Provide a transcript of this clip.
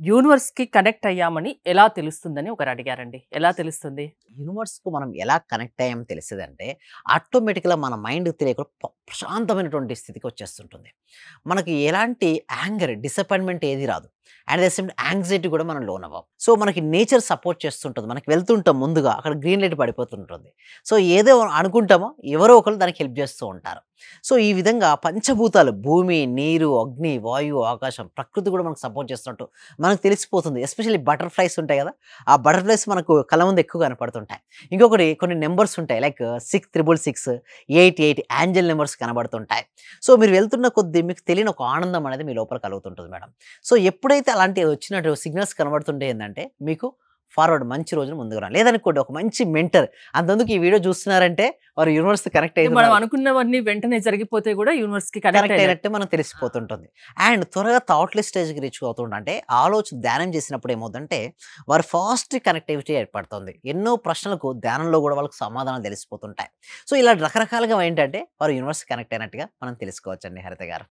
యూనివర్స్‌కి connect అయ్యామని ఎలా తెలుస్తుందని ఒకరు అడిగారండి. ఎలా తెలుస్తుంది? యూనివర్స్‌కు మనం ఎలా కనెక్ట్ అయ్యామో తెలిసేదంటే, ఆటోమేటిక్‌గా మన మైండ్‌కి తెలియకుండా ప్రశాంతమైనటువంటి స్థితికి వచ్చేస్తుంటుంది. మనకి ఎలాంటి యాంగర్, డిసప్పాయింట్‌మెంట్ ఏది రాదు. అట్ ద సేమ్ యాంగ్జైటీ కూడా మనం లోనవ్వం. సో, మనకి నేచర్ సపోర్ట్ చేస్తుంటుంది. మనకి వెళ్తుంటాం ముందుగా అక్కడ గ్రీన్ లైట్ పడిపోతుంటుంది. సో, ఏదో అనుకుంటామో ఎవరో ఒకళ్ళు దానికి హెల్ప్ చేస్తూ ఉంటారు. సో, ఈ విధంగా పంచభూతాలు భూమి, నీరు, అగ్ని, వాయువు, ఆకాశం, ప్రకృతి కూడా మనకు సపోర్ట్ చేస్తున్నట్టు మనకు తెలిసిపోతుంది. ఎస్పెషల్లీ బటర్‌ఫ్లైస్ ఉంటాయి కదా! ఆ బటర్‌ఫ్లైస్ మనకు కళ్ళ ముందు ఎక్కువ కనపడుతుంటాయి. ఇంకొకటి కొన్ని నంబర్స్ ఉంటాయి. లైక్ 6666, 88 ఏంజెల్ నంబర్స్ కనబడుతుంటాయి. సో, మీరు వెళ్తున్న కొద్దీ మీకు తెలియని ఒక ఆనందం అనేది మీ లోపల కలుగుతుంటుంది మేడం. సో, ఎప్పుడైతే అలాంటివి వచ్చినట్టు సిగ్నల్స్ కనబడుతుంటే ఏందంటే మీకు ఫార్వర్డ్ మంచి రోజులు ముందుకు లేదనుకోండి ఒక మంచి మెంటర్ అంతందుకు ఈ వీడియో చూస్తున్నారంటే వారు యూనివర్స్‌తో కనెక్ట్ మనం అయితున్నారు. అనుకున్నవన్నీ వెంటనే జరిగిపోతే గూడా యూనివర్స్‌కి కనెక్ట్ కనెక్ట్ అయినట్టు. అయినట్టే మనకు తెలిసిపోతుంటుంది. అండ్ త్వరగా థాట్‌లెస్ స్టేజ్‌కి రీచ్ అవుతుండ అంటే ఆలోచన ధ్యానం చేసినప్పుడు ఏమవుద్దంటే వారు ఫాస్ట్ కనెక్టివిటీ ఏర్పడుతుంది. ఎన్నో ప్రశ్నలకు ధ్యానంలో గూడా వాళ్ళకి సమాధానాలు తెలిసిపోతుంటాయి. సో, ఇలా రకరకాలుగా ఏంటంటే వారు యూనివర్స్‌కి కనెక్ట్ అయినట్టుగా మనం తెలుసుకోవచ్చండి హరిత గారు.